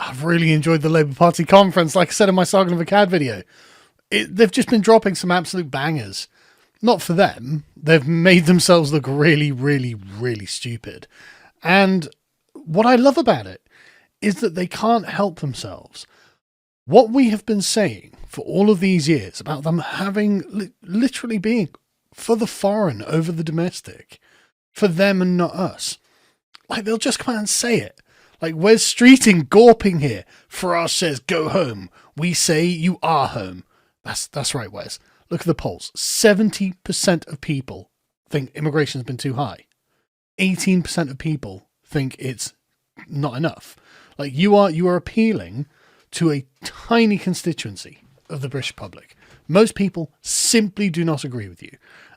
I've really enjoyed the Labour Party conference. Like I said in my Sargon of Akkad video, they've just been dropping some absolute bangers. Not for them. They've made themselves look really, really, really stupid. And what I love about it is that they can't help themselves. What we have been saying for all of these years about them having literally being for the foreign over the domestic, for them and not us. Like, they'll just come out and say it. Like, Wes Streeting gawping here. Farage says, go home. We say you are home. That's right, Wes. Look at the polls. 70% of people think immigration's been too high. 18% of people think it's not enough. Like, you are appealing to a tiny constituency of the British public. Most people simply do not agree with you.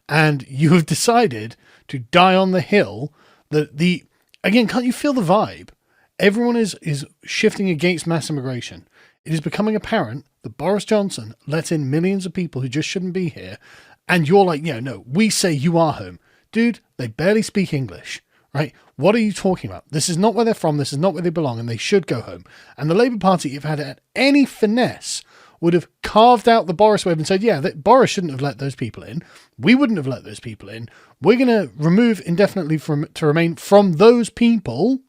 And you have decided to die on the hill that again, can't you feel the vibe? Everyone is shifting against mass immigration. It is becoming apparent that Boris Johnson let in millions of people who just shouldn't be here. And you're like, no, we say you are home. Dude, they barely speak English, right? What are you talking about? This is not where they're from. This is not where they belong, and they should go home. And the Labour Party, if had any finesse, would have carved out the Boris wave and said, that Boris shouldn't have let those people in. We wouldn't have let those people in. We're going to remove indefinitely to remain from those people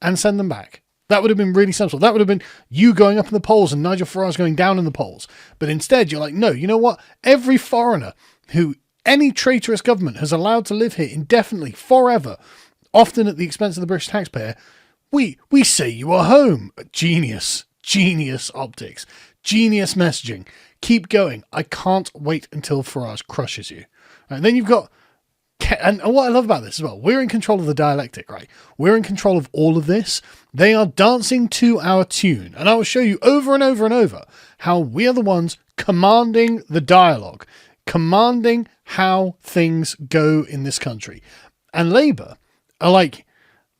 and send them back. That would have been really sensible. That would have been you going up in the polls and Nigel Farage going down in the polls. But instead, you're like, no, you know what? Every foreigner who any traitorous government has allowed to live here indefinitely, forever, often at the expense of the British taxpayer, we say you are home. Genius optics, genius messaging. Keep going. I can't wait until Farage crushes you. And then you've got, and what I love about this as well, we're in control of the dialectic, right? We're in control of all of this. They are dancing to our tune. And I will show you over and over and over how we are the ones commanding the dialogue, commanding how things go in this country. And Labour are like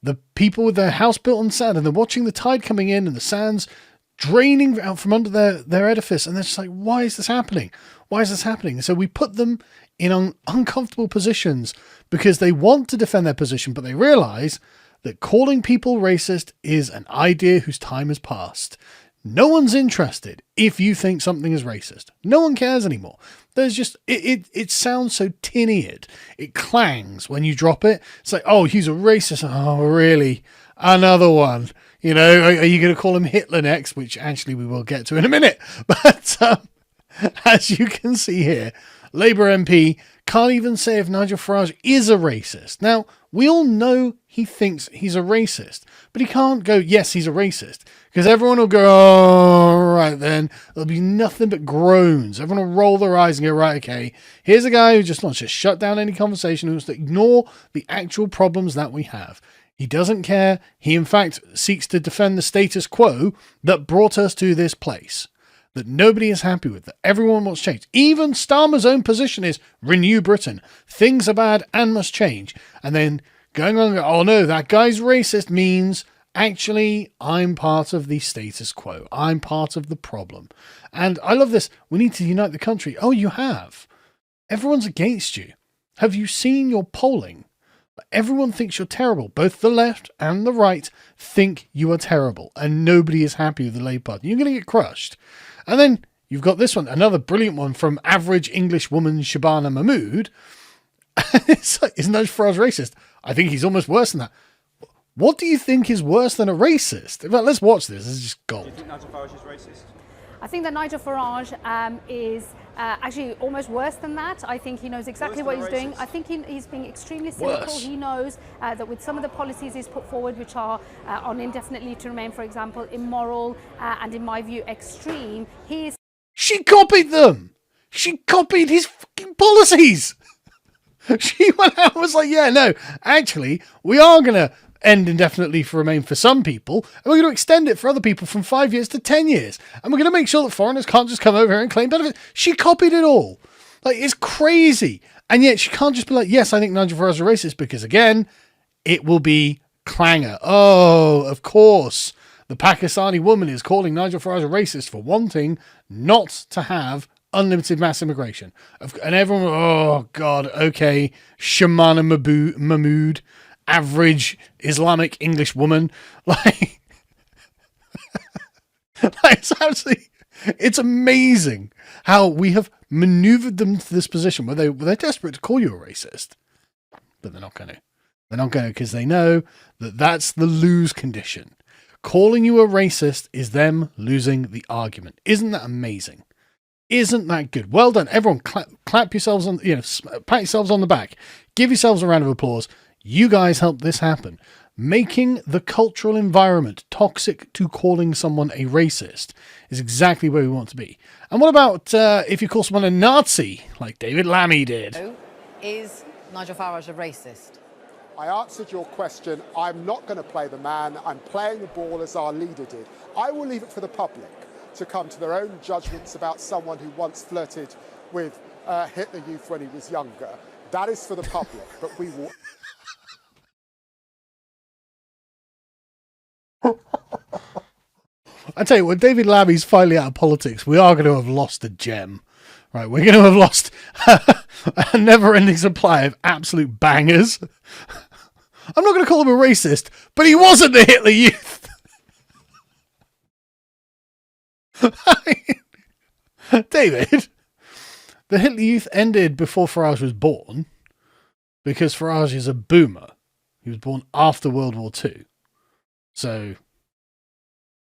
the people with their house built on sand, and they're watching the tide coming in and the sand's draining out from under their edifice. And they're just like, why is this happening? Why is this happening? So we put them in uncomfortable positions because they want to defend their position, but they realize that calling people racist is an idea whose time has passed. No one's interested if you think something is racist. No one cares anymore. There's just, it sounds so tin-eared. It clangs when you drop it. It's like, oh, he's a racist. Oh, really? Another one. You know, are you going to call him Hitler next? Which actually we will get to in a minute. But as you can see here, Labour MP can't even say if Nigel Farage is a racist. Now, we all know he thinks he's a racist, but he can't go, yes, he's a racist, because everyone will go, oh, right then. There'll be nothing but groans. Everyone will roll their eyes and go, right, okay, here's a guy who just wants to shut down any conversation, who wants to ignore the actual problems that we have. He doesn't care. He, in fact, seeks to defend the status quo that brought us to this place, that nobody is happy with, that everyone wants change. Even Starmer's own position is renew Britain. Things are bad and must change. And then going on, oh no, that guy's racist means actually I'm part of the status quo. I'm part of the problem. And I love this. We need to unite the country. Oh, you have. Everyone's against you. Have you seen your polling? Everyone thinks you're terrible. Both the left and the right think you are terrible, and nobody is happy with the Labour Party. You're going to get crushed. And then you've got this one, another brilliant one from average English woman Shabana Mahmood. It's like, isn't Nigel Farage racist? I think he's almost worse than that. What do you think is worse than a racist? In fact, let's watch this. This is just gold. Do you think Nigel Farage is racist? I think that Nigel Farage is actually almost worse than that. I think he knows exactly what he's doing. I think he's being extremely cynical. Worse. He knows that with some of the policies he's put forward, which are on indefinite leave to remain, for example, immoral and in my view extreme, he is... She copied them. She copied his fucking policies. She went out and was like, yeah, no, actually, we are going to end indefinite leave to remain for some people, and we're going to extend it for other people from 5 years to 10 years. And we're going to make sure that foreigners can't just come over here and claim benefits. She copied it all. Like, it's crazy. And yet she can't just be like, yes, I think Nigel Farage is racist, because again, it will be clangor. Oh, of course. The Pakistani woman is calling Nigel Farage a racist for wanting not to have unlimited mass immigration. And everyone, oh God, okay, Shamana Mahmood, average Islamic English woman. Like, It's amazing how we have maneuvered them to this position where they're desperate to call you a racist, but they're not going to. They're not going to, because they know that that's the lose condition. Calling you a racist is them losing the argument. Isn't that amazing? Isn't that good? Well done, everyone. Clap yourselves on, pat yourselves on the back. Give yourselves a round of applause. You guys helped this happen. Making the cultural environment toxic to calling someone a racist is exactly where we want to be. And what about if you call someone a Nazi, like David Lammy did? Is Nigel Farage a racist? I answered your question. I'm not going to play the man. I'm playing the ball as our leader did. I will leave it for the public to come to their own judgments about someone who once flirted with Hitler Youth when he was younger. That is for the public, but we will... I tell you, when David Lammy's finally out of politics, we are going to have lost a gem. Right, we're going to have lost a never-ending supply of absolute bangers. I'm not going to call him a racist, but he wasn't the Hitler Youth. David, the Hitler Youth ended before Farage was born because Farage is a boomer. He was born after World War II. So,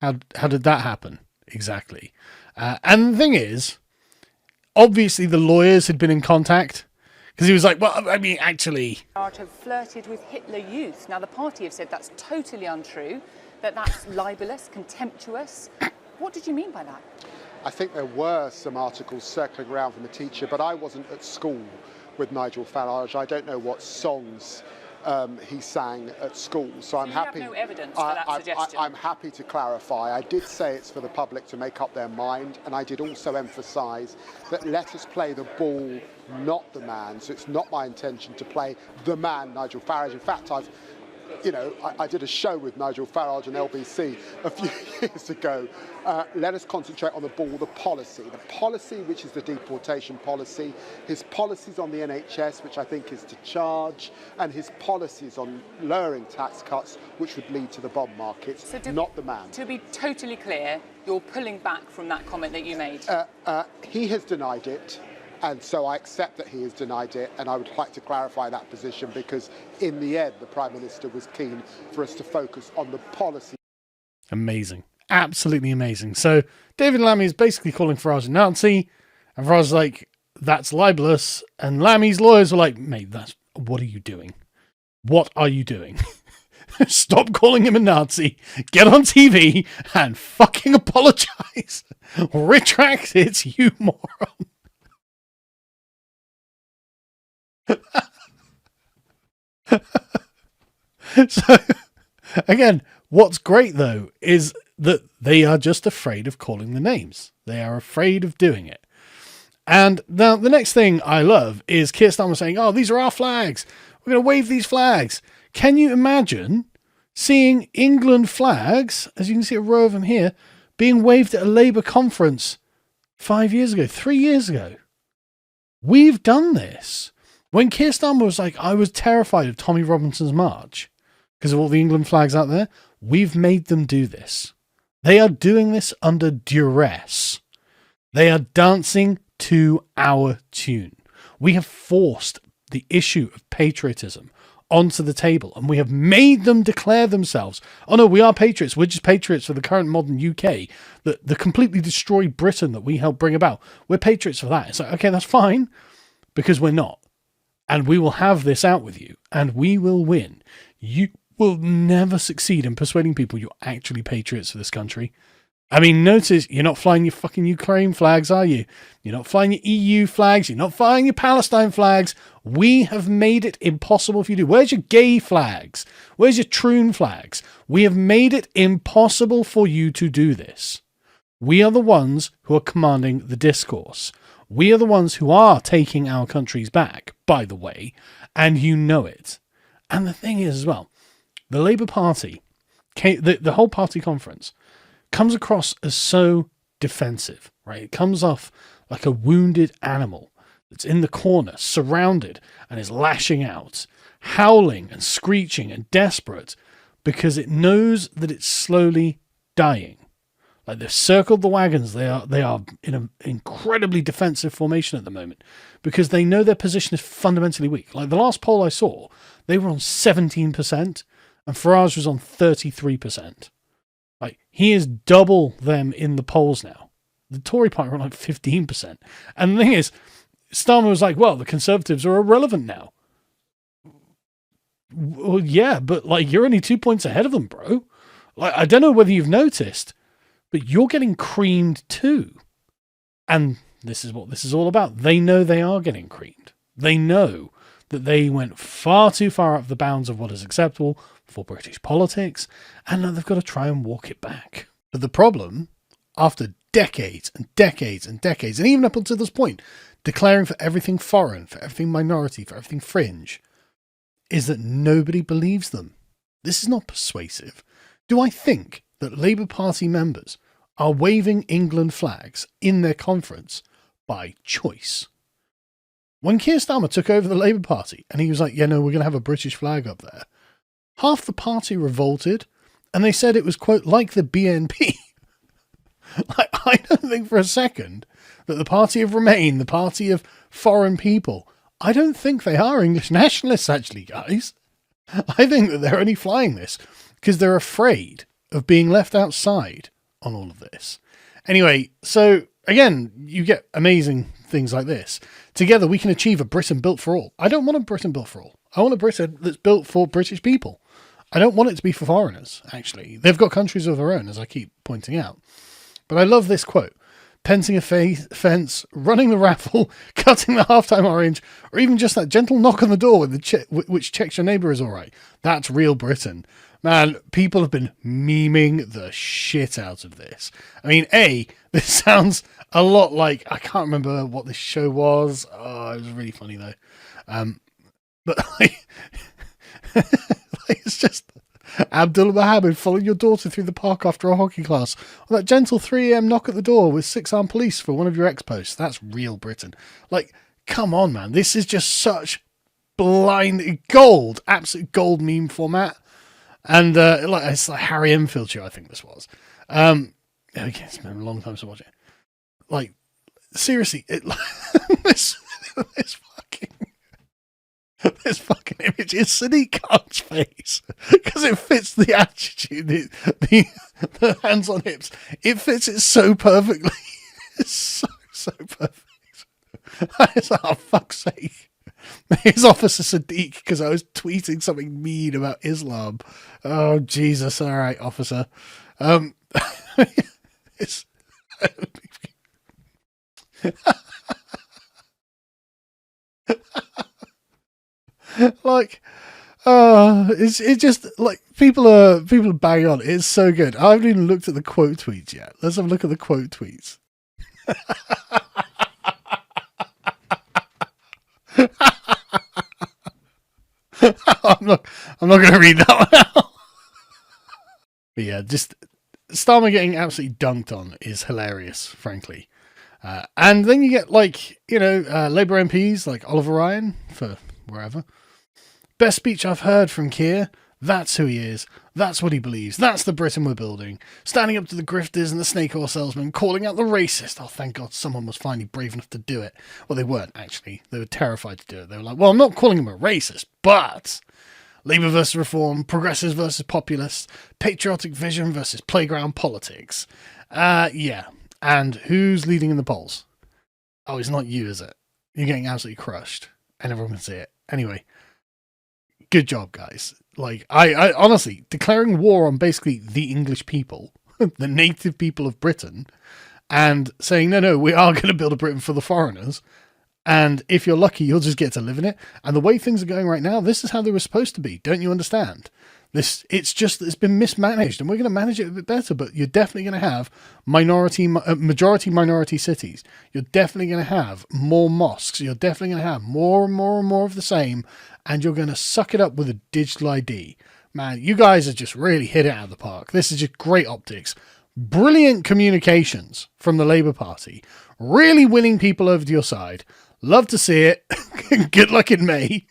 how did that happen? Exactly. And the thing is, obviously the lawyers had been in contact because he was like, well, I mean, actually... ...have flirted with Hitler Youth. Now, the party have said that's totally untrue, that's libelous, contemptuous. What did you mean by that? I think there were some articles circling around from a teacher, but I wasn't at school with Nigel Farage. I don't know what songs he sang at school, so I'm happy. Have no evidence for that suggestion. I'm happy to clarify. I did say it's for the public to make up their mind, and I did also emphasise that let us play the ball, not the man. So it's not my intention to play the man, Nigel Farage. In fact, I did a show with Nigel Farage on LBC a few years ago. Let us concentrate on the ball, the policy, which is the deportation policy, his policies on the NHS, which I think is to charge, and his policies on lowering tax cuts, which would lead to the bond markets, not the man. To be totally clear, you're pulling back from that comment that you made. He has denied it. And so I accept that he has denied it, and I would like to clarify that position because in the end, the Prime Minister was keen for us to focus on the policy. Amazing. Absolutely amazing. So David Lammy is basically calling Farage a Nazi, and Farage's like, that's libelous. And Lammy's lawyers were like, mate, what are you doing? What are you doing? Stop calling him a Nazi, get on TV and fucking apologise. Retract it, you moron. So, again, what's great though is that they are just afraid of calling the names. They are afraid of doing it. And now the next thing I love is Keir Starmer saying, oh, these are our flags. We're going to wave these flags. Can you imagine seeing England flags, as you can see a row of them here, being waved at a Labour conference 5 years ago, 3 years ago? We've done this. When Keir Starmer was like, I was terrified of Tommy Robinson's march because of all the England flags out there, we've made them do this. They are doing this under duress. They are dancing to our tune. We have forced the issue of patriotism onto the table and we have made them declare themselves. Oh no, we are patriots. We're just patriots for the current modern UK, the completely destroyed Britain that we helped bring about. We're patriots for that. It's like, okay, that's fine, because we're not. And we will have this out with you, and we will win. You will never succeed in persuading people you're actually patriots for this country. I mean, notice you're not flying your fucking Ukraine flags, are you? You're not flying your EU flags. You're not flying your Palestine flags. We have made it impossible for you to do. Where's your gay flags? Where's your troon flags? We have made it impossible for you to do this. We are the ones who are commanding the discourse. We are the ones who are taking our countries back, by the way, and you know it. And the thing is as well, the Labour Party, the whole party conference, comes across as so defensive, right? It comes off like a wounded animal that's in the corner, surrounded, and is lashing out, howling and screeching and desperate because it knows that it's slowly dying. Like, they've circled the wagons. They are in an incredibly defensive formation at the moment because they know their position is fundamentally weak. Like, the last poll I saw, they were on 17% and Farage was on 33%. Like, he is double them in the polls now. The Tory party are on like 15%. And the thing is, Starmer was like, well, the Conservatives are irrelevant now. Well, yeah, but like, you're only 2 points ahead of them, bro. Like, I don't know whether you've noticed, but you're getting creamed too. And this is what this is all about. They know they are getting creamed. They know that they went far too far up the bounds of what is acceptable for British politics, and now they've got to try and walk it back. But the problem, after decades and decades and decades, and even up until this point, declaring for everything foreign, for everything minority, for everything fringe, is that nobody believes them. This is not persuasive. Do I think that Labour Party members are waving England flags in their conference by choice? When Keir Starmer took over the Labour Party and he was like, yeah, no, we're going to have a British flag up there, half the party revolted and they said it was, quote, like the BNP. Like, I don't think for a second that the party of Remain, the party of foreign people, I don't think they are English nationalists, actually, guys. I think that they're only flying this because they're afraid of being left outside on all of this. Anyway, so again, you get amazing things like this. Together, we can achieve a Britain built for all. I don't want a Britain built for all. I want a Britain that's built for British people. I don't want it to be for foreigners, actually. They've got countries of their own, as I keep pointing out. But I love this quote. Pensing a fence, running the raffle, cutting the halftime orange, or even just that gentle knock on the door with which checks your neighbour is all right. That's real Britain. Man, people have been memeing the shit out of this. I mean, this sounds a lot like, I can't remember what this show was. Oh, it was really funny though. But like, it's just Abdullah Mohammed following your daughter through the park after a hockey class. Or that gentle 3 a.m. knock at the door with 6 armed police for one of your ex-posts. That's real Britain. Like, come on, man. This is just such blind gold, absolute gold meme format. And it's like Harry Enfield show, I think this was. Okay, it's been a long time to watch it. Like, seriously, this fucking image is Sadiq Khan's face because it fits the attitude, the hands on hips. It fits it so perfectly. It's so perfect. It's, oh, fuck's sake. His Officer Sadiq, because I was tweeting something mean about Islam. Oh, Jesus. All right, officer. It's like, it's just like people are banging on. It's so good. I haven't even looked at the quote tweets yet. Let's have a look at the quote tweets. I'm not going to read that one out. But yeah, just Starmer getting absolutely dunked on is hilarious, frankly. And then you get Labour MPs like Oliver Ryan for wherever. Best speech I've heard from Keir. That's who he is. That's what he believes. That's the Britain we're building. Standing up to the grifters and the snake oil salesmen, calling out the racist. Oh, thank God someone was finally brave enough to do it. Well, they weren't, actually. They were terrified to do it. They were like, well, I'm not calling him a racist, but Labour versus Reform, progressives versus populists, patriotic vision versus playground politics. Yeah. And who's leading in the polls? Oh, it's not you, is it? You're getting absolutely crushed. And everyone can see it. Anyway, good job, guys. Like, I honestly, declaring war on basically the English people, the native people of Britain, and saying, no, we are going to build a Britain for the foreigners. And if you're lucky, you'll just get to live in it. And the way things are going right now, this is how they were supposed to be. Don't you understand? It's been mismanaged, and we're going to manage it a bit better, but you're definitely going to have majority minority cities. You're definitely going to have more mosques. You're definitely going to have more and more and more of the same, and you're going to suck it up with a digital ID. Man, you guys have just really hit it out of the park. This is just great optics. Brilliant communications from the Labour Party. Really winning people over to your side. Love to see it. Good luck in May.